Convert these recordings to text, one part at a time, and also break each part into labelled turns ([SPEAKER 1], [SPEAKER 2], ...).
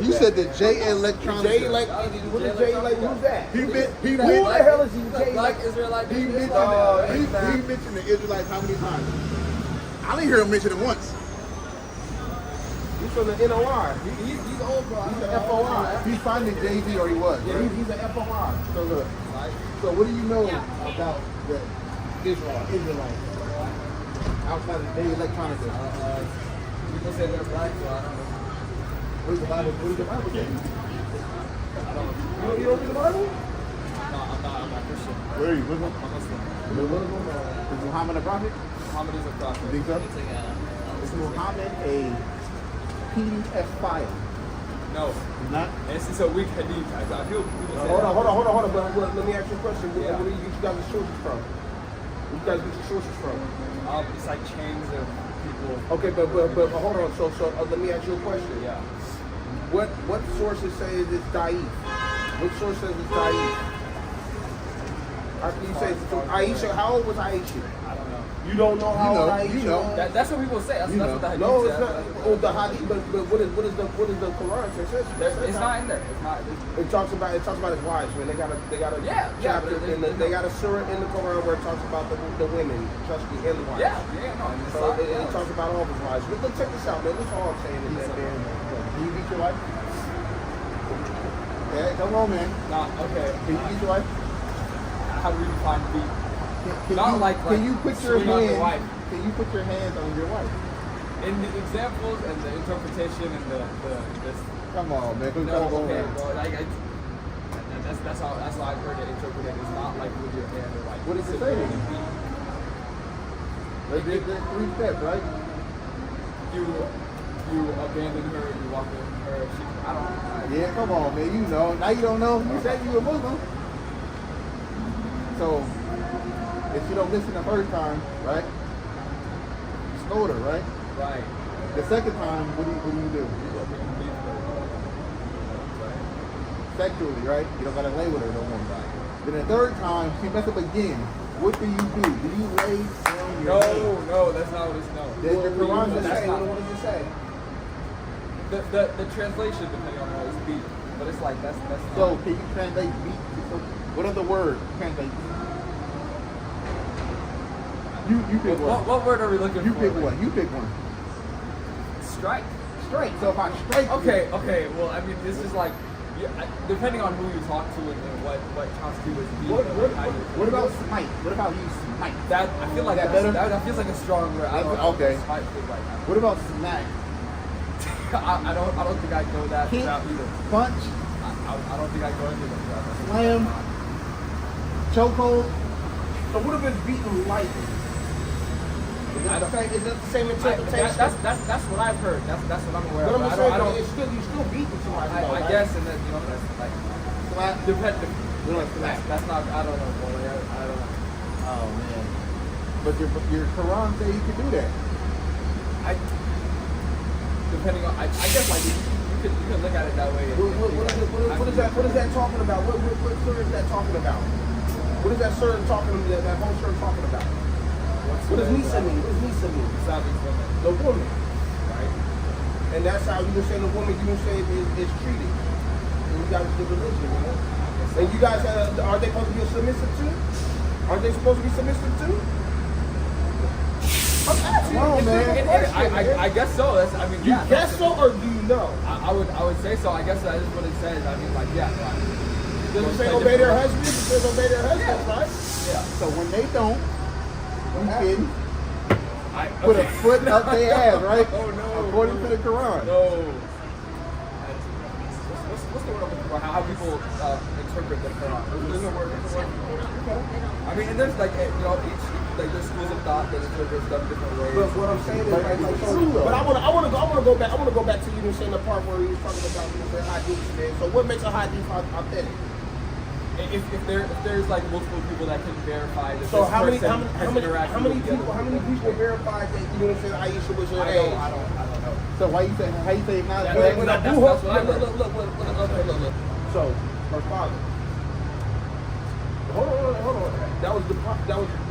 [SPEAKER 1] You said the J Electronica.
[SPEAKER 2] What is J Electronica? Who's that?
[SPEAKER 1] Who
[SPEAKER 2] the hell is he?
[SPEAKER 3] Black Israelite.
[SPEAKER 1] He mentioned the Israelites how many times? I didn't hear him mention it once.
[SPEAKER 2] He's from the NOR.
[SPEAKER 3] He's old, bro.
[SPEAKER 2] He's an FOR.
[SPEAKER 1] He's finding Jay-Z, or he was.
[SPEAKER 2] Yeah,
[SPEAKER 1] Right?
[SPEAKER 2] he's an FOR.
[SPEAKER 1] So look. So what do you know about the Israelites outside of J Electronica?
[SPEAKER 3] People say they're black, so I don't know.
[SPEAKER 1] What does the Bible say?
[SPEAKER 3] I don't know.
[SPEAKER 2] You don't read the Bible?
[SPEAKER 3] No, I'm not Christian.
[SPEAKER 1] Where are you? Muslim?
[SPEAKER 3] I'm Muslim.
[SPEAKER 1] Is Muhammad a prophet?
[SPEAKER 3] Muhammad is a prophet.
[SPEAKER 1] You think so? Is Muhammad a PDF file?
[SPEAKER 3] No.
[SPEAKER 1] He's not?
[SPEAKER 3] It's a weak hadith. I feel people say
[SPEAKER 2] Hold on. But let me ask you a question.
[SPEAKER 3] Yeah.
[SPEAKER 2] Where do you get you guys the sources from? Where you guys get your sources from?
[SPEAKER 3] It's like chains of people.
[SPEAKER 2] Okay, but hold on. So let me ask you a question.
[SPEAKER 3] Yeah.
[SPEAKER 2] What sources say it's da'if? What source says it's da'if? How can you say it's Aisha? How old was Aisha?
[SPEAKER 3] I don't know.
[SPEAKER 2] You don't know how old Aisha?
[SPEAKER 1] You know.
[SPEAKER 2] was?
[SPEAKER 3] That's what people say. That's what the hadith
[SPEAKER 2] No, it's
[SPEAKER 3] says.
[SPEAKER 2] not. Oh, the hadith. But what is the Quran say?
[SPEAKER 3] It's not in there. It's not.
[SPEAKER 2] It talks about his wives. Man, they got a chapter in they got a surah in the Quran where it talks about the women, trustee and the wives.
[SPEAKER 3] No.
[SPEAKER 2] So it talks about all his wives. But look, check this out, man. This is all I'm saying is that, man.
[SPEAKER 1] Can you beat your wife? Yeah, come on, man.
[SPEAKER 3] Nah, okay.
[SPEAKER 1] Can you beat your wife?
[SPEAKER 3] How do we define beat?
[SPEAKER 1] Can you put your
[SPEAKER 3] swing on your wife?
[SPEAKER 1] hand? Can you put your hands on your wife?
[SPEAKER 3] In the examples and the interpretation and this.
[SPEAKER 1] Come on, man.
[SPEAKER 3] No, okay, bro. That's how I've heard it interpreted. It's not like with your hand or like.
[SPEAKER 1] What does it say? There's 3 steps, right?
[SPEAKER 3] You abandon her, you walk with her. I don't know.
[SPEAKER 1] Yeah, come on, man. You know. Now you don't know. You said you were Muslim. So, if you don't listen the first time, right? You scold her, right?
[SPEAKER 3] Right.
[SPEAKER 1] The second time, what do you do? Sexually, right? You don't gotta lay with her no more. Then the third time, she mess up again. What do? Do you lay on your head?
[SPEAKER 3] No, that's not what it's no.
[SPEAKER 1] There's your Quran
[SPEAKER 2] What
[SPEAKER 1] says.
[SPEAKER 2] does it say?
[SPEAKER 3] The translation depending on how it's beat, but it's like that's not.
[SPEAKER 1] So can you translate beat? So what other word translate beat? You pick one.
[SPEAKER 3] What word are we looking
[SPEAKER 1] You
[SPEAKER 3] for?
[SPEAKER 1] pick one. You pick one.
[SPEAKER 3] Strike.
[SPEAKER 1] Straight. So if I strike you,
[SPEAKER 3] Okay. Well, I mean, this is like, depending on who you talk to and what constitutes beat.
[SPEAKER 1] What about smite? What about you smite?
[SPEAKER 3] That I feel like
[SPEAKER 1] that
[SPEAKER 3] that
[SPEAKER 1] better?
[SPEAKER 3] feels like a strong word. I don't
[SPEAKER 1] Okay.
[SPEAKER 3] Smite feels like that.
[SPEAKER 1] What about smack?
[SPEAKER 3] I don't think I go that
[SPEAKER 1] Kick,
[SPEAKER 3] route either.
[SPEAKER 1] punch,
[SPEAKER 3] I don't think I go into that.
[SPEAKER 1] slam, chokehold.
[SPEAKER 2] So what if it's beaten lightly? Is that the same interpretation?
[SPEAKER 3] That's what I've heard. That's what I'm aware
[SPEAKER 2] But
[SPEAKER 3] of.
[SPEAKER 2] I'm saying you still beating somebody.
[SPEAKER 3] I guess, and then that's like
[SPEAKER 1] Slap.
[SPEAKER 3] dependent.
[SPEAKER 1] Slap.
[SPEAKER 3] That's not. I don't know, boy. I don't know.
[SPEAKER 1] Oh man. But your Quran say you can do that.
[SPEAKER 2] depending on, I guess like you can look at it that way. What is that talking about? What surah is that talking about? What is that surah talking about? That whole surah talking about? What does Nisa mean? What does Nisa mean? The woman, right? And that's how you can say the woman. You can say is treated. And you guys the religion, you know? And you guys are they supposed to be submissive to? Aren't they supposed to be submissive to? I'm asking.
[SPEAKER 1] Come on, man.
[SPEAKER 3] I guess so. That's, I mean,
[SPEAKER 2] You
[SPEAKER 3] yeah.
[SPEAKER 2] guess so, or do you know?
[SPEAKER 3] I would say so. I guess that is what it says. I mean, like, yeah.
[SPEAKER 2] Does it say obey their husbands? It says obey their husbands, right?
[SPEAKER 3] Yeah.
[SPEAKER 1] So when they don't, you can
[SPEAKER 3] I
[SPEAKER 1] put a foot up their ass, right?
[SPEAKER 3] Oh no.
[SPEAKER 1] According to the Quran.
[SPEAKER 3] No. What's the word I'm looking for? How people interpret the Quran? There's a word. I mean, and there's like, each, like there's schools of thought that interpret stuff different ways.
[SPEAKER 2] But what I'm saying is, like so, but I want to go back to you saying the part where you was talking about the hadith, man. So what makes a hadith authentic?
[SPEAKER 3] If there's like multiple people that can verify that
[SPEAKER 2] So
[SPEAKER 3] this
[SPEAKER 2] how many
[SPEAKER 3] people
[SPEAKER 2] people verified that you know what I'm saying Aisha was her age?
[SPEAKER 3] I don't know.
[SPEAKER 1] So how you say it's not?
[SPEAKER 2] Look. So her father. Hold on. That was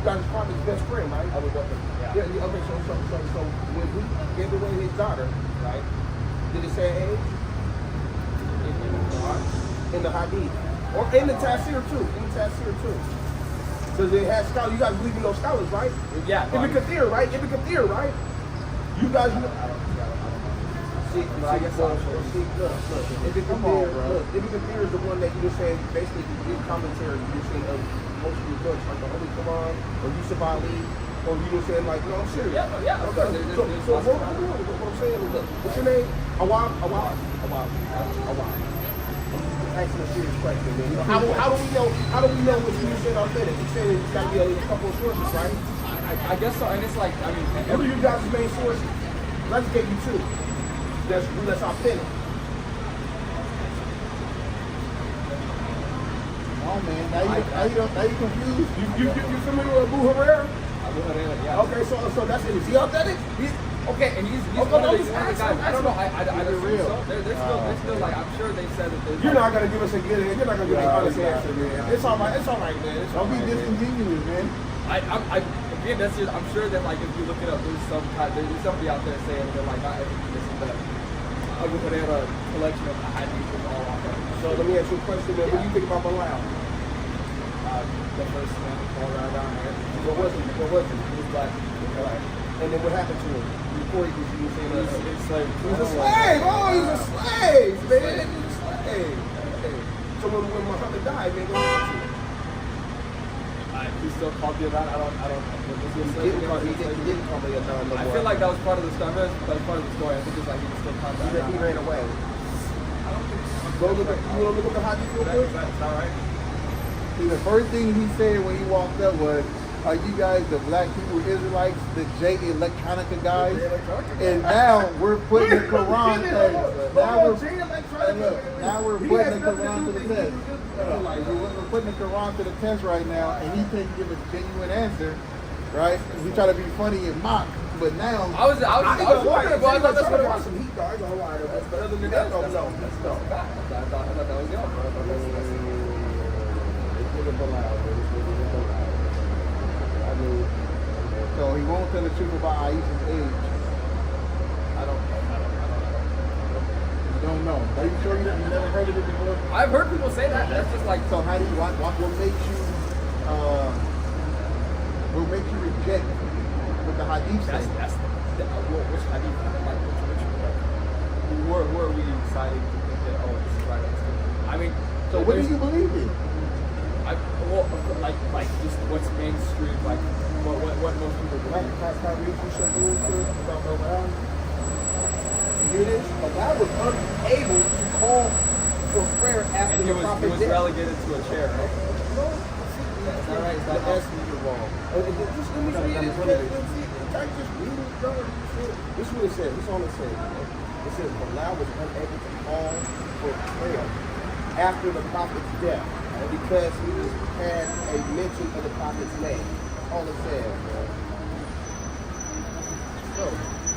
[SPEAKER 2] God's father's best friend, right? Yeah. Okay. So when we gave away his daughter, right? Did it say age? in the hadith. Or in the tafsir too. Because it has scholars. You guys believe in those scholars, right?
[SPEAKER 3] Yeah.
[SPEAKER 2] Ibn Kathir, right? You guys know.
[SPEAKER 3] I guess I'll show you.
[SPEAKER 2] Look. Ibn Kathir is the one that you were saying, basically, the commentary you were saying of most of your books, like the Holy Quran, or Yusuf Ali, or you were saying, like, no, I'm serious.
[SPEAKER 3] Yeah.
[SPEAKER 2] Okay. So what I'm saying is, look, what's your name? Awad. Asking a serious question, man. You know, how do we know what you said authentic? You said it's got to be a couple of sources, right?
[SPEAKER 3] I guess so, and it's like, I mean,
[SPEAKER 2] What are your guys' main sources? Let's get you two. That's authentic.
[SPEAKER 1] Oh man, now you confused.
[SPEAKER 2] You familiar with Abu Hurairah?
[SPEAKER 3] Abu Hurairah, yeah.
[SPEAKER 2] Okay, so that's it. Is he authentic?
[SPEAKER 3] Okay, and he's
[SPEAKER 2] Okay,
[SPEAKER 3] one of
[SPEAKER 2] no,
[SPEAKER 3] the guys. I don't know. I don't think
[SPEAKER 1] real.
[SPEAKER 3] so. They're still like, I'm sure they said that there's.
[SPEAKER 2] You're not gonna give us a good. You're not gonna give me an honest answer, man. It's all right, man.
[SPEAKER 1] Don't be disingenuous, man.
[SPEAKER 3] Again, that's just. I'm sure that like if you look it up, there's somebody out there saying that like not everything is in the Abu Hurairah collection of hadith is all authentic.
[SPEAKER 2] So let me ask you a question, man. What do you think about Bilal?
[SPEAKER 3] The first man all around down there.
[SPEAKER 2] What was he?
[SPEAKER 3] He was black.
[SPEAKER 2] And then what happened to him? Before he was saying
[SPEAKER 3] It's like
[SPEAKER 2] he was a slave. Oh, he's a slave, man. He's a slave. Okay. So when Muhammad died, man, what happened to him?
[SPEAKER 3] He still called you that. I don't.
[SPEAKER 2] He didn't call me a non no
[SPEAKER 3] I
[SPEAKER 2] more.
[SPEAKER 3] feel like that was part of the story. That was part of the story. I think it's like he was still called that.
[SPEAKER 2] He ran away. Go look at, you want to look at the hadith real quick?
[SPEAKER 3] That's all right.
[SPEAKER 1] See, the first thing he said when he walked up was, "Are you guys the Black Hebrew Israelites, the J Electronica guys?" And now we're putting the Quran. Now we're putting the Quran to the test. We're putting the Quran to the test right now, and he couldn't give a genuine answer, right? He tried to be funny and mock, but now
[SPEAKER 3] I was wondering, but I thought that's what it was.
[SPEAKER 2] Some heat, dog. But other than that, no.
[SPEAKER 3] I thought that was y'all.
[SPEAKER 1] so he won't tell the truth about Aisha's age.
[SPEAKER 3] I don't
[SPEAKER 1] You don't know. Are you sure you never heard of it before?
[SPEAKER 3] I've heard people say that. That's just like
[SPEAKER 1] So how do you what makes you reject what the hadith says?
[SPEAKER 3] which hadith? Like which where are we deciding to think that this is right? I mean,
[SPEAKER 1] So what do you believe in?
[SPEAKER 3] Like just what's mainstream, like what most people believe.
[SPEAKER 2] You hear this? Bilal was unable to call for prayer after
[SPEAKER 3] And
[SPEAKER 2] the
[SPEAKER 3] he
[SPEAKER 2] prophet
[SPEAKER 3] was
[SPEAKER 2] death.
[SPEAKER 3] relegated to a chair, right? Is that right? Is that
[SPEAKER 2] That's
[SPEAKER 3] you're wrong?
[SPEAKER 2] Just let me read it. Just read it, bro. This is what it says. This is all it says. It says Bilal was unable to call for prayer after the prophet's death because he had a mention of the prophet's name. That's all it says, man.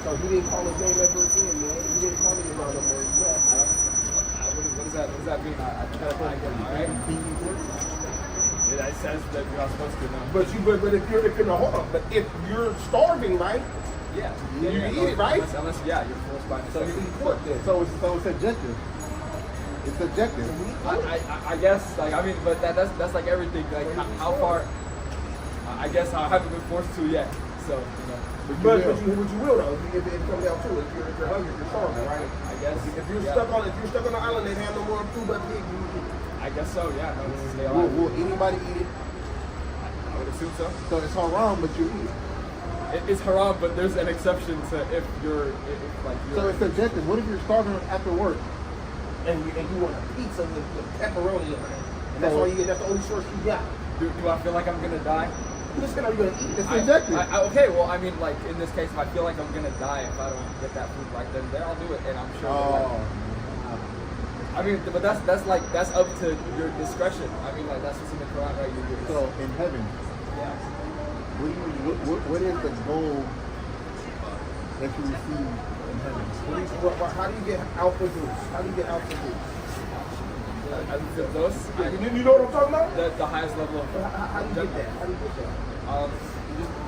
[SPEAKER 2] So he didn't call his name ever again, man. He didn't call him around no more. He left.
[SPEAKER 3] What does that mean? I get it, all right? It says that you're not supposed to know.
[SPEAKER 2] But if you're starving, right?
[SPEAKER 3] Yeah.
[SPEAKER 2] You eat it, right?
[SPEAKER 3] Unless you're forced by
[SPEAKER 1] So
[SPEAKER 3] necessity.
[SPEAKER 1] so it's subjective. It's subjective.
[SPEAKER 3] I guess, like, I mean, but that's like everything. Like, how far? I guess I haven't been forced to yet. So, you know.
[SPEAKER 2] But you will though. If it comes down to it, if you're hungry, if you're starving, right?
[SPEAKER 3] I guess.
[SPEAKER 2] If you're stuck on the island, they have no more food but pig.
[SPEAKER 3] I guess so. Yeah. No, this is stay
[SPEAKER 1] Will
[SPEAKER 3] alive.
[SPEAKER 1] anybody eat it?
[SPEAKER 3] I would assume so.
[SPEAKER 1] So it's haram, but you eat it.
[SPEAKER 3] It's haram, but there's an exception to if you're.
[SPEAKER 1] So it's subjective. What if you're starving after work?
[SPEAKER 2] And you want a pizza with pepperoni on it, and that's all you get. That's the only source you got.
[SPEAKER 3] Do I feel like I'm gonna die?
[SPEAKER 2] You just gonna eat. It's
[SPEAKER 1] subjective.
[SPEAKER 3] Okay, well, I mean, like in this case, if I feel like I'm gonna die if I don't get that food, like then I'll do it, and I'm sure. I mean, but that's up to your discretion. I mean, like that's what's in the Quran, right?
[SPEAKER 1] So in heaven,
[SPEAKER 3] yeah.
[SPEAKER 1] what is the goal that you receive in heaven?
[SPEAKER 2] How do you get alpha boost? How do you get alpha boost? You know what I'm talking about?
[SPEAKER 3] The highest level of.
[SPEAKER 2] How do you get that? How do you get that?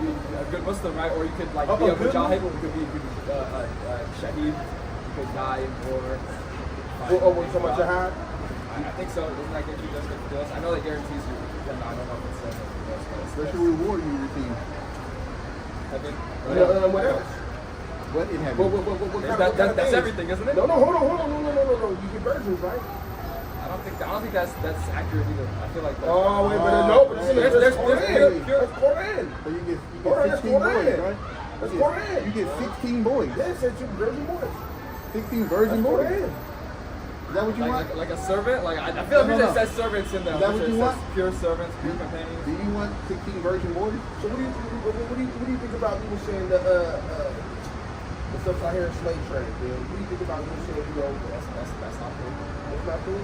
[SPEAKER 3] You're a good Muslim, right? Or you could like be a mujahid, or you could be shaheed. You could die in war.
[SPEAKER 2] What you talking about jihad?
[SPEAKER 3] I think so. Doesn't that get you just for this? I know that guarantees you. I don't know if it says it for this, but
[SPEAKER 1] Special reward you receive.
[SPEAKER 3] heaven.
[SPEAKER 2] What else?
[SPEAKER 1] What in heaven?
[SPEAKER 3] That's everything, isn't it?
[SPEAKER 2] No, hold on. No. You get virgins, right?
[SPEAKER 3] I don't think that's accurate either. I feel like that's,
[SPEAKER 2] Oh, wait, but there's
[SPEAKER 3] there's pure.
[SPEAKER 2] That's Quran.
[SPEAKER 1] So you get
[SPEAKER 2] Hold on, that's
[SPEAKER 1] 16 boys,
[SPEAKER 2] Quran.
[SPEAKER 1] right?
[SPEAKER 2] That's
[SPEAKER 1] You
[SPEAKER 2] Quran.
[SPEAKER 1] get 16 boys.
[SPEAKER 2] Yeah, it said you virgin boys.
[SPEAKER 1] 16 virgin
[SPEAKER 2] That's
[SPEAKER 1] boys.
[SPEAKER 2] Quran.
[SPEAKER 1] Is that what you want?
[SPEAKER 3] Like a servant? Like I feel like it says servants in there.
[SPEAKER 1] Is that what you want?
[SPEAKER 3] Pure servants, pure companions.
[SPEAKER 1] Do you want 16 virgin boys?
[SPEAKER 2] So what do you think about people saying the sub-Saharan slave trade, man? What do you think about people saying,
[SPEAKER 3] That's not cool.
[SPEAKER 2] it's not cool?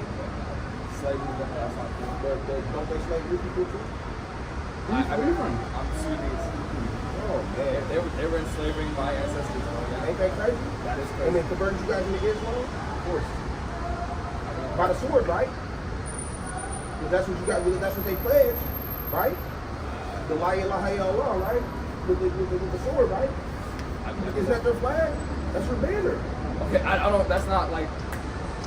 [SPEAKER 3] Slavery, that's not cool.
[SPEAKER 2] But don't they slave your people too?
[SPEAKER 1] Where are you from?
[SPEAKER 3] I'm Sudanese.
[SPEAKER 2] Oh, man.
[SPEAKER 3] They were enslaving my ancestors.
[SPEAKER 2] Ain't that crazy?
[SPEAKER 3] That is
[SPEAKER 2] And
[SPEAKER 3] crazy.
[SPEAKER 2] they converted you guys into Islam?
[SPEAKER 3] Of course.
[SPEAKER 2] By the sword, right? Because that's what you got. That's what they pledged, right? The La ilaha illallah, right? With the sword, right? Is that their flag? That's your banner.
[SPEAKER 3] Okay, I don't. That's not like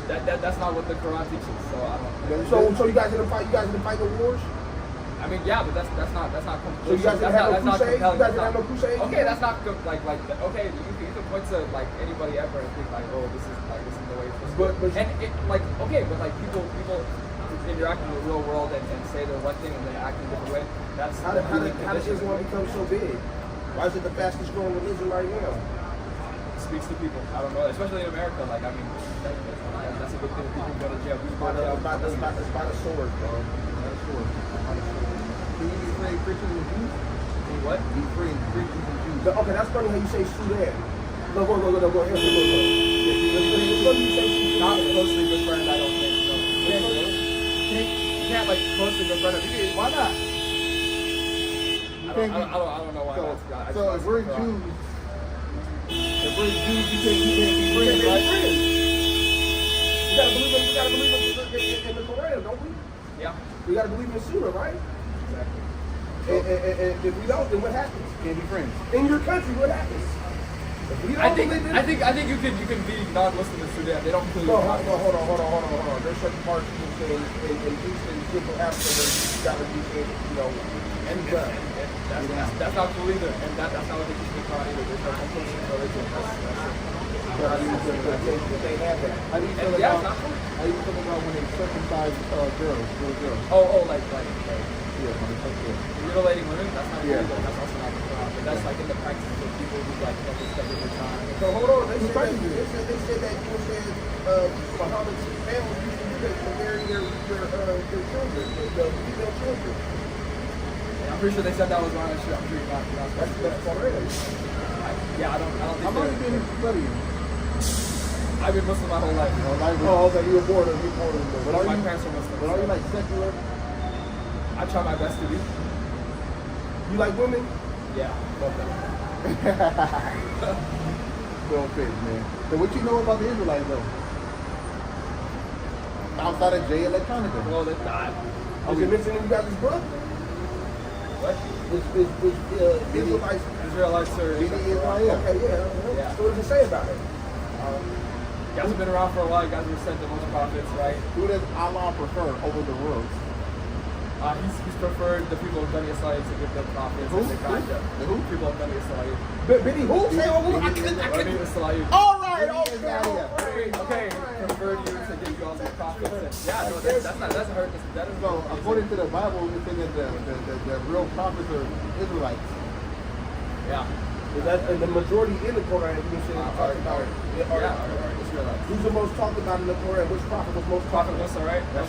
[SPEAKER 3] that's not what the Quran teaches. So I don't.
[SPEAKER 2] So you guys didn't fight. You guys didn't fight the wars.
[SPEAKER 3] I mean, yeah, but that's not.
[SPEAKER 2] So you guys didn't have no crusade. You guys didn't have no crusade.
[SPEAKER 3] Okay, that's not good. Like okay, you can point to like anybody ever and think like, oh, this is the way it's supposed to be. And it like okay, but like people interact in the real world and say they're one thing and then act in a different way. That's
[SPEAKER 2] how did Islam become so big? Why is it the fastest growing religion right now?
[SPEAKER 3] It speaks to people. I don't know, especially in America. Like I mean, that's a good thing. People go to jail. People go to jail.
[SPEAKER 2] It's by the sword, bro. By the sword.
[SPEAKER 1] Can you be free Christians and Jews?
[SPEAKER 3] Can you what?
[SPEAKER 1] Be free Christians and Jews.
[SPEAKER 2] Okay, that's funny how you say Sudan. No, go ahead. Go.
[SPEAKER 3] Not closely good friend, I don't think so. You can't like closely good friend.
[SPEAKER 1] Why not?
[SPEAKER 3] I don't know why that's.
[SPEAKER 1] So if we're Jews, you can't be friends, right?
[SPEAKER 2] We gotta believe in the Quran, don't we?
[SPEAKER 3] Yeah.
[SPEAKER 2] We gotta believe in Sunnah, right?
[SPEAKER 3] Exactly.
[SPEAKER 2] And if we don't, then what happens?
[SPEAKER 1] Can't be friends.
[SPEAKER 2] In your country, what happens? If we don't
[SPEAKER 3] I think you can be non-Muslim in Sudan. They don't kill you.
[SPEAKER 2] No, hold on. There's certain parts in Eastern Central Africa where you gotta be in,
[SPEAKER 3] That's not cool either, and that's not what they teach in the Quran either. There's no compulsion religion.
[SPEAKER 2] They have that.
[SPEAKER 1] How do you feel
[SPEAKER 3] Yeah,
[SPEAKER 1] about?
[SPEAKER 3] it's not cool.
[SPEAKER 1] How do you feel about when they circumcise little girls?
[SPEAKER 3] Like
[SPEAKER 1] Yeah, when they circumcise.
[SPEAKER 3] mutilating women. That's not
[SPEAKER 1] Yeah.
[SPEAKER 3] illegal. That's also not the Quran, but that's like in the practice of people who like don't respect their time.
[SPEAKER 2] So hold on, they said that you said Muhammad's family used to do that to marry their children, the female children.
[SPEAKER 3] I'm pretty sure they said that was wrong. I'm sure you're not.
[SPEAKER 2] That's already.
[SPEAKER 3] I don't think.
[SPEAKER 1] How long have you been studying?
[SPEAKER 3] I've been Muslim my whole life.
[SPEAKER 2] Oh, okay, you were born in the.
[SPEAKER 1] But are
[SPEAKER 3] My
[SPEAKER 1] you,
[SPEAKER 3] parents are Muslim.
[SPEAKER 1] but are you like secular?
[SPEAKER 3] I try my best to be.
[SPEAKER 2] You like women?
[SPEAKER 3] Yeah.
[SPEAKER 1] Don't fit, man. So what you know about the Israelites though? Outside of Electronica.
[SPEAKER 3] Well, that's not.
[SPEAKER 2] Is it mentioned in you guys' book?
[SPEAKER 3] What?
[SPEAKER 2] Israelites.
[SPEAKER 3] Israelites are.
[SPEAKER 1] Israel.
[SPEAKER 2] Okay, yeah. So what does it say about it?
[SPEAKER 3] You guys have been around for a while. You guys were sent the most prophets, right?
[SPEAKER 1] Who does Allah prefer over the world?
[SPEAKER 3] He's preferred the people of Bani Israel to give them prophets
[SPEAKER 1] Who?
[SPEAKER 3] and the ganja.
[SPEAKER 1] The who?
[SPEAKER 3] People of Bani Israel.
[SPEAKER 2] Biddy who? Say
[SPEAKER 3] Bani Israel.
[SPEAKER 2] All right, okay.
[SPEAKER 3] Okay, preferred you to give you all the prophets. Yeah, no, that's hurt. That is
[SPEAKER 1] So according to the Bible, we think that the real prophets are Israelites.
[SPEAKER 3] Yeah.
[SPEAKER 2] And the majority in the Quran, you said,
[SPEAKER 3] Are Israelites.
[SPEAKER 2] who's the most talked about in the Quran? Which prophet was most talked
[SPEAKER 3] Prophet
[SPEAKER 2] about?
[SPEAKER 3] Musa,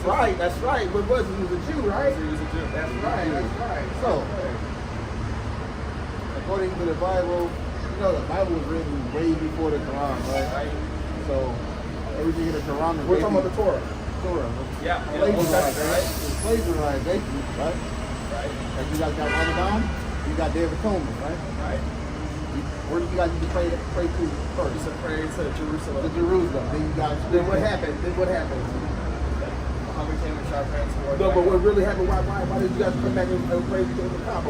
[SPEAKER 3] right?
[SPEAKER 2] That's right. What was he? He was a Jew, right?
[SPEAKER 3] He was a Jew.
[SPEAKER 2] That's right.
[SPEAKER 1] So, according to the Bible, the Bible was written way before the Quran, right? So, everything in the Quran is
[SPEAKER 2] We're talking about the Torah.
[SPEAKER 1] Torah.
[SPEAKER 3] Yeah.
[SPEAKER 1] Plagiarized,
[SPEAKER 3] Right?
[SPEAKER 1] right? It's plagiarized, basically, right?
[SPEAKER 3] Right.
[SPEAKER 1] Like you guys got Ramadan, you got Day of Atonement, right?
[SPEAKER 3] Right.
[SPEAKER 1] Where do you guys need to pray to first?
[SPEAKER 3] Just a prayer to Jerusalem.
[SPEAKER 1] To Jerusalem. Then you got.
[SPEAKER 2] Then what happened?
[SPEAKER 3] Muhammad came and shot parents who were
[SPEAKER 2] No, but what really happened? Why did you guys come back and pray to the Kaaba?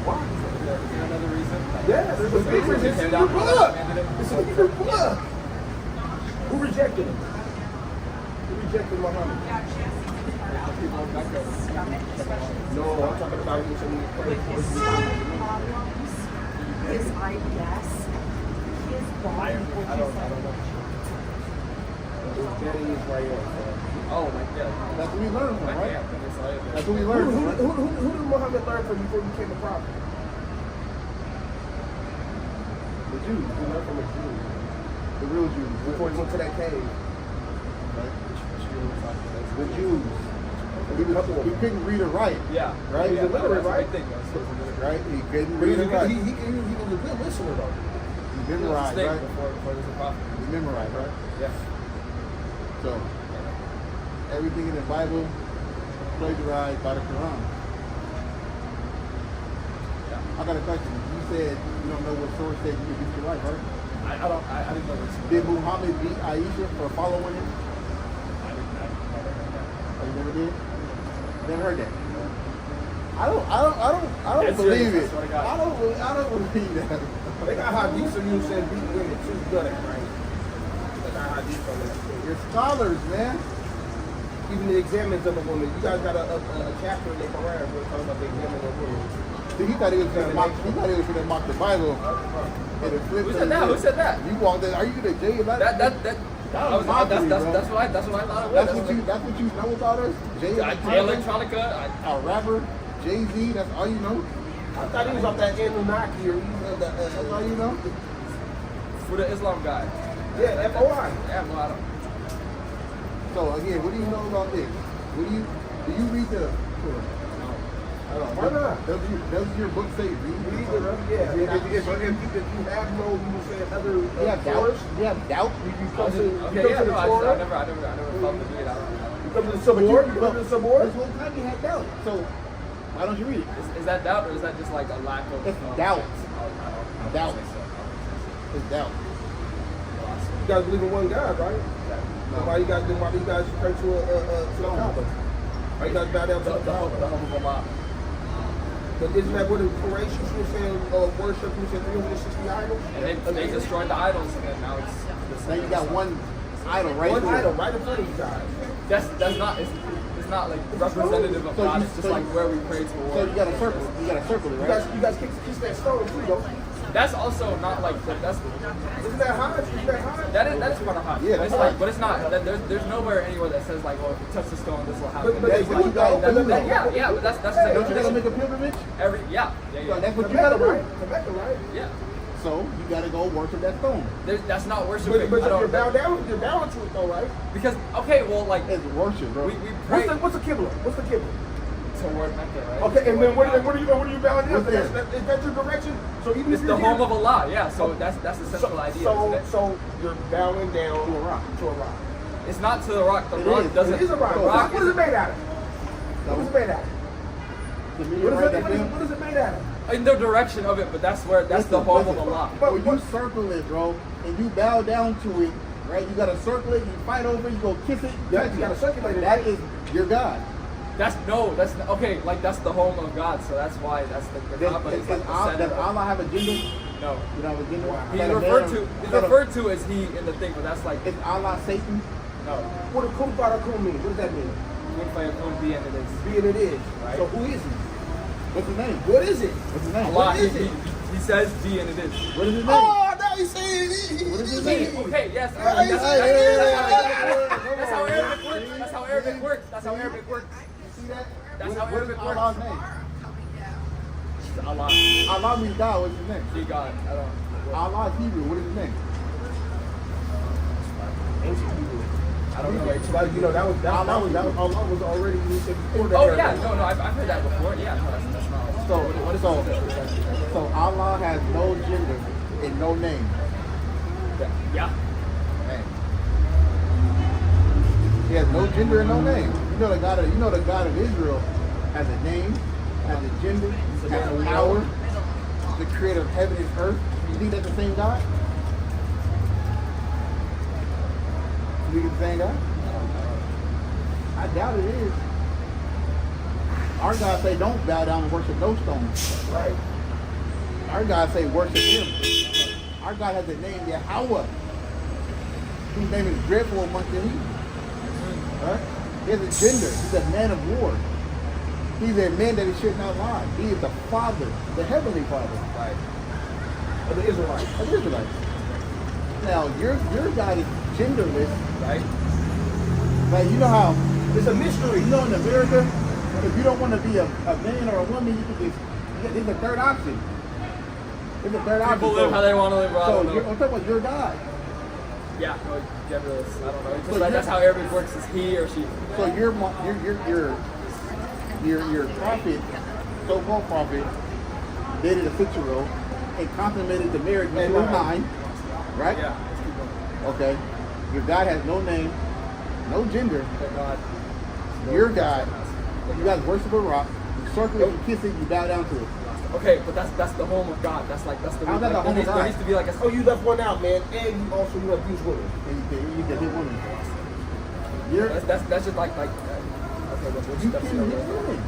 [SPEAKER 2] Why?
[SPEAKER 3] Is there another reason?
[SPEAKER 2] Yeah, there's a big reason. It's in your book. It's in your book. Who rejected him? rejected Muhammad?
[SPEAKER 3] People in Mecca.
[SPEAKER 2] No, I'm talking about you.
[SPEAKER 4] His IBS, his body.
[SPEAKER 3] I don't know.
[SPEAKER 2] His daddy is right here.
[SPEAKER 3] Oh, like yeah.
[SPEAKER 1] That's what we learned from, right?
[SPEAKER 3] Yeah,
[SPEAKER 1] That's what we learned from, right?
[SPEAKER 2] Who did Muhammad learn from before he became a prophet? The Jews. He learned from the Jews.
[SPEAKER 1] The real Jews.
[SPEAKER 2] Before he went to that cave.
[SPEAKER 1] Right? The Jews. He couldn't read or write.
[SPEAKER 3] Yeah.
[SPEAKER 1] Right?
[SPEAKER 3] Yeah,
[SPEAKER 1] He's illiterate,
[SPEAKER 3] that's a
[SPEAKER 1] right?
[SPEAKER 3] big thing, though.
[SPEAKER 1] Right? He couldn't
[SPEAKER 2] But
[SPEAKER 1] read or write.
[SPEAKER 2] he was a good listener, though.
[SPEAKER 1] He memorized, right?
[SPEAKER 3] Before there's a prophet.
[SPEAKER 1] He memorized, right?
[SPEAKER 3] Yeah.
[SPEAKER 1] So, everything in the Bible plagiarized by the Quran.
[SPEAKER 3] Yeah.
[SPEAKER 1] I got a question. You said you don't know what source said you could beat your wife, right?
[SPEAKER 3] I didn't know this.
[SPEAKER 1] Did Muhammad beat Aisha for following him?
[SPEAKER 3] I
[SPEAKER 1] Oh, you never did? Never heard that. I don't
[SPEAKER 3] That's
[SPEAKER 1] believe
[SPEAKER 3] serious,
[SPEAKER 1] it.
[SPEAKER 3] I swear to God.
[SPEAKER 1] I don't believe that.
[SPEAKER 2] They got hadiths of you saying beat women. Too good at it, right? They got hadiths on that.
[SPEAKER 1] You're scholars, man.
[SPEAKER 2] Even the examines of a woman. You guys got a chapter in the Quran where it talks about the examine of women.
[SPEAKER 1] See, he thought he was gonna mock the Bible. And it flipped
[SPEAKER 3] Who said that? Who said that?
[SPEAKER 1] You walked in. Are you gonna jail about
[SPEAKER 3] That's what I thought it was.
[SPEAKER 1] That's what you know about us?
[SPEAKER 3] Electronica.
[SPEAKER 1] A rapper, Jay-Z. That's all you know.
[SPEAKER 2] I thought he was off that Anunnaki or
[SPEAKER 1] That's all you know.
[SPEAKER 3] For the Islam guy.
[SPEAKER 2] yeah, FOI.
[SPEAKER 3] Yeah, no, I don't.
[SPEAKER 1] So again, what do you know about this? What do you read the? I don't know.
[SPEAKER 2] Why not?
[SPEAKER 1] Does your book say read?
[SPEAKER 2] Yeah. If you have no, you would say other
[SPEAKER 1] You have doubt.
[SPEAKER 2] source,
[SPEAKER 1] You have doubt.
[SPEAKER 2] you come to
[SPEAKER 3] Okay, yeah,
[SPEAKER 2] the
[SPEAKER 3] no, I
[SPEAKER 2] Torah,
[SPEAKER 3] never felt the need. I don't know.
[SPEAKER 2] you come to the Sabor, you come to the Sabor.
[SPEAKER 1] This whole time you had doubt. So why don't you read it?
[SPEAKER 3] Is that doubt or is that just like a lack of?
[SPEAKER 1] It's doubt.
[SPEAKER 3] I don't
[SPEAKER 1] Doubt.
[SPEAKER 3] think so.
[SPEAKER 1] It's doubt.
[SPEAKER 2] You guys believe in one God, right? So why you guys pray to the Kaaba? Why you guys bow down to the Kaaba?
[SPEAKER 3] The home of Allah.
[SPEAKER 2] But isn't that what the Quraysh was saying? Worship, you said 360 idols.
[SPEAKER 3] And they destroyed the idols, and then now it's
[SPEAKER 1] Now you got one idol right
[SPEAKER 2] One
[SPEAKER 1] here.
[SPEAKER 2] idol right in front of you guys.
[SPEAKER 3] that's not it's not like representative of
[SPEAKER 1] So
[SPEAKER 3] God.
[SPEAKER 1] you-
[SPEAKER 3] It's just
[SPEAKER 1] so
[SPEAKER 3] like
[SPEAKER 1] you-
[SPEAKER 3] where we pray
[SPEAKER 1] So
[SPEAKER 3] toward.
[SPEAKER 1] you got a circle. You got a circle,
[SPEAKER 2] You
[SPEAKER 1] right?
[SPEAKER 2] guys kiss that stone too, though.
[SPEAKER 3] That's also not like that's
[SPEAKER 2] Isn't that high? Isn't that high?
[SPEAKER 3] that is part of hot.
[SPEAKER 1] Yeah,
[SPEAKER 3] But it's
[SPEAKER 1] that's
[SPEAKER 3] like,
[SPEAKER 1] hot.
[SPEAKER 3] but it's not. There's nowhere anywhere that says like, oh, if you touch the stone, this will happen.
[SPEAKER 2] But
[SPEAKER 1] That's
[SPEAKER 2] they
[SPEAKER 1] what
[SPEAKER 2] do
[SPEAKER 1] you guys
[SPEAKER 2] though.
[SPEAKER 1] do.
[SPEAKER 3] Yeah, but that's
[SPEAKER 1] Don't you gotta
[SPEAKER 3] like
[SPEAKER 1] make a pilgrimage?
[SPEAKER 3] every yeah.
[SPEAKER 1] So that's what you
[SPEAKER 2] Rebecca,
[SPEAKER 1] gotta do.
[SPEAKER 2] right? Rebecca, right?
[SPEAKER 3] Yeah.
[SPEAKER 1] So you gotta go worship that stone.
[SPEAKER 3] That's not worshiping.
[SPEAKER 2] But
[SPEAKER 3] I don't-
[SPEAKER 2] you're bound down to it though, right?
[SPEAKER 3] because okay, well like
[SPEAKER 1] It's worship, bro.
[SPEAKER 3] we pray
[SPEAKER 2] What's the Qibla? What's the Qibla?
[SPEAKER 3] toward Mecca, right?
[SPEAKER 2] Okay, and then what are you bound down
[SPEAKER 1] What's
[SPEAKER 2] to?
[SPEAKER 1] there?
[SPEAKER 2] Is that your direction? So even
[SPEAKER 3] It's
[SPEAKER 2] if
[SPEAKER 3] the
[SPEAKER 2] you're
[SPEAKER 3] home
[SPEAKER 2] here-
[SPEAKER 3] of Allah, yeah. So that's the central idea. isn't it?
[SPEAKER 2] So you're bowing down
[SPEAKER 1] To a rock.
[SPEAKER 2] To a rock.
[SPEAKER 3] It's not to the rock. The
[SPEAKER 1] It
[SPEAKER 3] rock
[SPEAKER 1] is.
[SPEAKER 3] doesn't.
[SPEAKER 2] It is a rock.
[SPEAKER 3] The rock
[SPEAKER 2] What is it made out of? What is it made out of?
[SPEAKER 1] The
[SPEAKER 2] What
[SPEAKER 1] meteorite
[SPEAKER 2] is
[SPEAKER 1] that fell.
[SPEAKER 2] it made out of?
[SPEAKER 3] in the direction of it, but that's the home of Allah.
[SPEAKER 1] When you circle it, bro, and you bow down to it, right? You gotta circle it, you fight over it, you go kiss it.
[SPEAKER 2] Yeah,
[SPEAKER 1] touch
[SPEAKER 2] you gotta
[SPEAKER 1] it.
[SPEAKER 2] circulate it.
[SPEAKER 1] That is your God.
[SPEAKER 3] That's okay. Like that's the home of God, so that's why that's the Kaaba is like the
[SPEAKER 1] Does
[SPEAKER 3] center.
[SPEAKER 1] Allah have a gender? You
[SPEAKER 3] No,
[SPEAKER 1] don't have a gender?
[SPEAKER 3] he's
[SPEAKER 1] Got a
[SPEAKER 3] referred
[SPEAKER 1] man?
[SPEAKER 3] to. He's
[SPEAKER 1] Got a-
[SPEAKER 3] referred to as he in the thing, but that's like
[SPEAKER 1] Is Allah Satan?
[SPEAKER 3] no.
[SPEAKER 2] What does Kun Farakun mean? What does that mean?
[SPEAKER 3] Kun fayakun be and it is.
[SPEAKER 2] Being it is.
[SPEAKER 3] Right.
[SPEAKER 2] So who is he?
[SPEAKER 1] What's his name?
[SPEAKER 2] What is it?
[SPEAKER 1] What's his name?
[SPEAKER 3] Allah,
[SPEAKER 2] What is it?
[SPEAKER 3] he says be and it is.
[SPEAKER 1] What is his name?
[SPEAKER 2] Oh, now he's saying
[SPEAKER 1] What is his name?
[SPEAKER 3] Okay, yes.
[SPEAKER 2] Hey,
[SPEAKER 3] That's
[SPEAKER 2] hey,
[SPEAKER 3] how Arabic works. That's how Arabic works. That's how Arabic works.
[SPEAKER 1] See that?
[SPEAKER 3] That's
[SPEAKER 1] What-
[SPEAKER 3] how
[SPEAKER 1] what is
[SPEAKER 3] Arabic works.
[SPEAKER 1] Allah's name?
[SPEAKER 3] Allah,
[SPEAKER 1] Allah means God. What's his name?
[SPEAKER 3] be God. I don't.
[SPEAKER 1] Allah is Hebrew. What is his name?
[SPEAKER 2] Ancient Hebrew.
[SPEAKER 3] I don't know.
[SPEAKER 2] Like, you know, that was Allah was already before that.
[SPEAKER 3] Oh yeah, no, I've heard that before. Yeah, no, that's not.
[SPEAKER 1] So Allah has no gender and no name.
[SPEAKER 3] Yeah.
[SPEAKER 1] Man. He has no gender and no name. You know the God of Israel has a name, has a gender, has a power, the creator of heaven and earth. You think that's the same God? You think it's the same God? I doubt it is. Our God say don't bow down and worship no stones.
[SPEAKER 2] Right.
[SPEAKER 1] Our God say worship him. Our God has a name, Yahweh, whose name is dreadful amongst the heathen. Right? He has a gender. He's a man of war. He's a man that he should not lie. He is the Father, the Heavenly Father.
[SPEAKER 2] Right. Of the Israelites.
[SPEAKER 1] Of the Israelites. Now, your God is genderless.
[SPEAKER 2] Right.
[SPEAKER 1] Like, you know how,
[SPEAKER 2] It's a mystery.
[SPEAKER 1] you know, in America, if you don't want to be a man or a woman, you can just, there's a third option. There's a third option.
[SPEAKER 3] People live how they want to live. Bro. I
[SPEAKER 1] So,
[SPEAKER 3] don't know.
[SPEAKER 1] I'm talking about your God.
[SPEAKER 3] Yeah, no, genderless. I don't know. It's
[SPEAKER 1] So
[SPEAKER 3] just like,
[SPEAKER 1] you're-
[SPEAKER 3] that's how everybody works. Is he or she?
[SPEAKER 1] So your prophet, so-called prophet, dated a 6-year-old and consummated the marriage when she was 9, right?
[SPEAKER 3] Yeah. Let's keep going.
[SPEAKER 1] Okay. Your God has no name, no gender.
[SPEAKER 3] Thank God.
[SPEAKER 1] Your God, you guys worship a rock, you circle it, you kiss it, you bow down to it.
[SPEAKER 3] Okay, but that's the home of God. That's the
[SPEAKER 1] How's that the home of
[SPEAKER 3] there
[SPEAKER 1] God?
[SPEAKER 3] needs to be like a.
[SPEAKER 2] Oh, you left one out, man. And you also abuse women.
[SPEAKER 1] And you can hit women.
[SPEAKER 3] That's just like okay, what's
[SPEAKER 1] You
[SPEAKER 3] steps
[SPEAKER 1] can
[SPEAKER 3] here?
[SPEAKER 1] hit women.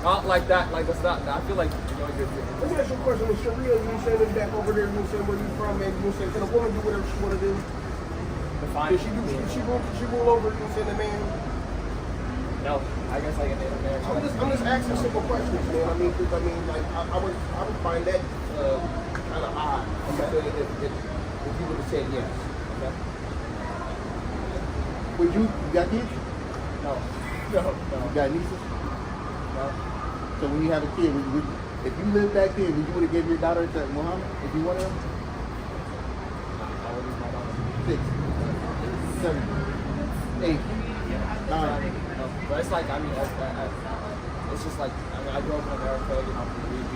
[SPEAKER 3] Not like that. Like that's not. I feel like you're.
[SPEAKER 2] Let me ask you a question. With Sharia, you saying it back over there, you saying where you from, and you saying can a woman do whatever she want to do?
[SPEAKER 3] Define.
[SPEAKER 2] Can she rule over you saying the man?
[SPEAKER 3] No, I guess like in America.
[SPEAKER 2] I'm just asking simple questions, man. I mean, I would find that kind of odd if you would have said yes.
[SPEAKER 3] Okay.
[SPEAKER 1] Would you got kids?
[SPEAKER 3] No.
[SPEAKER 1] You got nieces?
[SPEAKER 3] No.
[SPEAKER 1] So when you have a kid, if you lived back then, would you would have given your daughter to Muhammad if you wanted him?
[SPEAKER 3] I would use my daughter.
[SPEAKER 1] 6, 7, 8, 9.
[SPEAKER 3] No, but it's like it's just like I grew up in America, you know.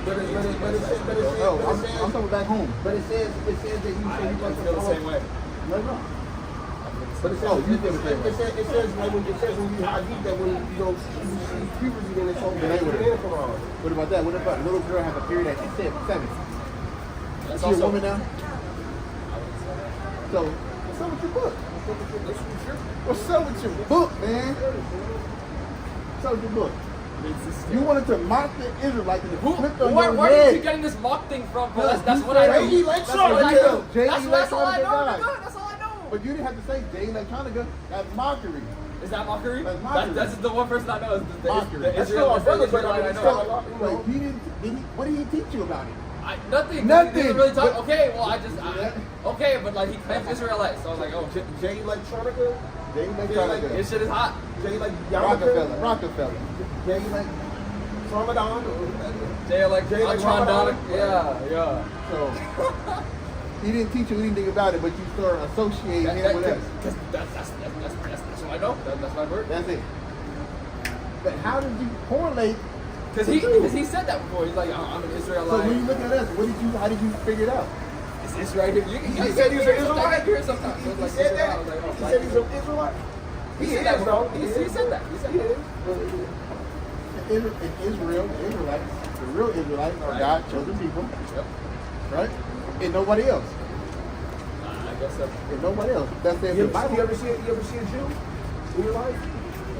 [SPEAKER 2] But
[SPEAKER 1] I'm talking back home.
[SPEAKER 2] But it says that you say you
[SPEAKER 3] I
[SPEAKER 2] must
[SPEAKER 3] feel the same way.
[SPEAKER 1] No.
[SPEAKER 2] But it says like when you hadith that when you know you puberty, then it's over.
[SPEAKER 1] Then they would have.
[SPEAKER 2] In the Quran.
[SPEAKER 1] What about that? What if a little girl has a period at 7?
[SPEAKER 3] That's
[SPEAKER 1] Is she a
[SPEAKER 3] also
[SPEAKER 1] woman now? So, what's up with your book? What's up with your book, man? What's up with your book? You wanted to mock the Israelites and flip on
[SPEAKER 3] Where
[SPEAKER 1] your
[SPEAKER 3] are you
[SPEAKER 1] head.
[SPEAKER 3] getting this mock thing from? Bro?
[SPEAKER 1] No,
[SPEAKER 3] That's
[SPEAKER 1] you
[SPEAKER 3] what I
[SPEAKER 1] said
[SPEAKER 3] know. That's what I know. That's all I know.
[SPEAKER 1] Electronica.
[SPEAKER 3] That's all I know.
[SPEAKER 1] But you didn't have to say J Electronica. That's mockery.
[SPEAKER 3] Is that mockery?
[SPEAKER 1] That's mockery.
[SPEAKER 3] That's the one person I know. Is the
[SPEAKER 1] Mockery.
[SPEAKER 3] the
[SPEAKER 2] That's
[SPEAKER 3] Israel.
[SPEAKER 2] still a
[SPEAKER 3] Israelite
[SPEAKER 2] brother,
[SPEAKER 3] I
[SPEAKER 2] but
[SPEAKER 3] know.
[SPEAKER 1] Wait, what did he teach you about it?
[SPEAKER 3] Nothing.
[SPEAKER 1] Nothing.
[SPEAKER 3] He didn't really talk.
[SPEAKER 1] But-
[SPEAKER 3] Okay, well okay, but like he claims Israelites, so I was like, oh,
[SPEAKER 2] J Electronica.
[SPEAKER 1] J Electronica.
[SPEAKER 3] this shit is hot.
[SPEAKER 2] J like
[SPEAKER 1] Rockefeller.
[SPEAKER 2] J like Ramadan.
[SPEAKER 3] Jay like
[SPEAKER 2] Ramadan.
[SPEAKER 3] Yeah.
[SPEAKER 1] So he didn't teach you anything about it, but you start associating him with us.
[SPEAKER 3] That's what I know. That's my word.
[SPEAKER 1] That's it. But how did you correlate?
[SPEAKER 3] Because he said that before. He's like, I'm an Israelite.
[SPEAKER 1] So when you look at us, how did you figure it out?
[SPEAKER 3] It's right here.
[SPEAKER 2] He said he was an Israelite?
[SPEAKER 3] I hear sometimes.
[SPEAKER 2] He said that.
[SPEAKER 3] I was like, oh,
[SPEAKER 2] He said he's an Israelite.
[SPEAKER 3] He said that before. He said that. He said that.
[SPEAKER 1] In Israel, the Israelites, the real Israelites are God's chosen people,
[SPEAKER 3] Yep.
[SPEAKER 1] right? And nobody else.
[SPEAKER 3] I guess so.
[SPEAKER 1] And nobody else. That's the
[SPEAKER 2] You
[SPEAKER 1] Bible.
[SPEAKER 2] ever see a Jew in your life?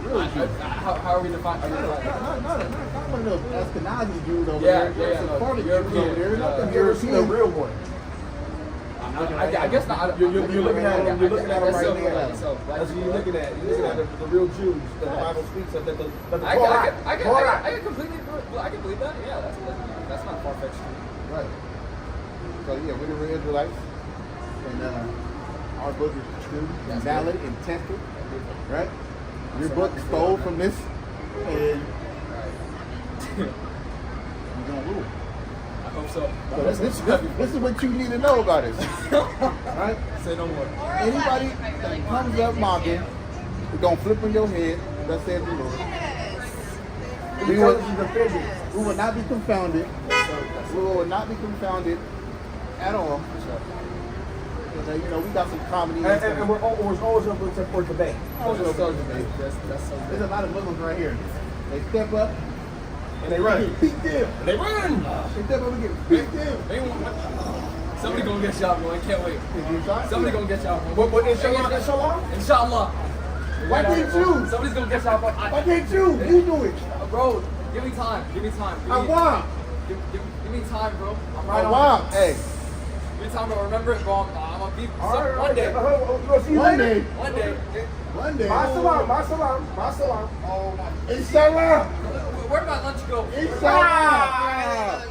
[SPEAKER 1] Real Jew.
[SPEAKER 3] How are we defining?
[SPEAKER 1] Not one of those Ashkenazi Jews over
[SPEAKER 3] Yeah,
[SPEAKER 1] there.
[SPEAKER 3] yeah, no,
[SPEAKER 1] Sephardic Jews
[SPEAKER 3] European,
[SPEAKER 1] over there. Not the
[SPEAKER 2] Have you ever seen a
[SPEAKER 1] European.
[SPEAKER 2] real one?
[SPEAKER 3] I guess not.
[SPEAKER 2] You're looking at him. You're looking at him right now.
[SPEAKER 3] So,
[SPEAKER 2] That's what you're looking at. You're looking at the real Jews that the Bible speaks of. That the
[SPEAKER 3] I
[SPEAKER 2] Torah.
[SPEAKER 3] can completely. I can believe that. Yeah, that's not far fetched.
[SPEAKER 1] Right. So yeah, we're the real Israelites. And our book is true and valid and tested. Right? Your book stole from this. And you're going to rule.
[SPEAKER 3] I hope so.
[SPEAKER 1] So this is what you need to know about us. Right?
[SPEAKER 3] Say no more.
[SPEAKER 1] Anybody that comes up mocking, we're going to flip on your head. Thus saith the Lord. We will not be confounded. We will not be confounded at all. Because, we got some comedy.
[SPEAKER 2] And we're always open for debate.
[SPEAKER 1] Always open for debate.
[SPEAKER 3] That's so
[SPEAKER 1] There's a lot of Muslims right here. They step up
[SPEAKER 2] And they run.
[SPEAKER 1] beat them.
[SPEAKER 2] They run.
[SPEAKER 1] They step up and get beat them.
[SPEAKER 3] Somebody gonna get shot, bro. I can't wait. Somebody gonna get shot, bro.
[SPEAKER 2] What inshallah?
[SPEAKER 3] Inshallah.
[SPEAKER 1] Why can't you?
[SPEAKER 3] Somebody's gonna get shot, bro.
[SPEAKER 1] Why can't you? You do it.
[SPEAKER 3] Bro, give me time. Give me time.
[SPEAKER 1] I want.
[SPEAKER 3] Give me time, bro. I'm
[SPEAKER 1] I
[SPEAKER 3] right on
[SPEAKER 1] want.
[SPEAKER 3] it.
[SPEAKER 1] Hey.
[SPEAKER 3] Give me time, bro. Remember it, bro. I'm know,
[SPEAKER 2] All
[SPEAKER 3] one day.
[SPEAKER 2] You gonna see you
[SPEAKER 1] One
[SPEAKER 2] later?
[SPEAKER 1] day.
[SPEAKER 3] One day.
[SPEAKER 1] One day.
[SPEAKER 2] Masalam.
[SPEAKER 1] Oh my. Inshallah.
[SPEAKER 3] Where'd my lunch go?
[SPEAKER 1] Inshallah.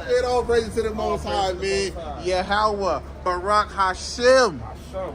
[SPEAKER 1] It all praises to the Most High, man. Yahweh, Barak Hashem.
[SPEAKER 2] Hashem.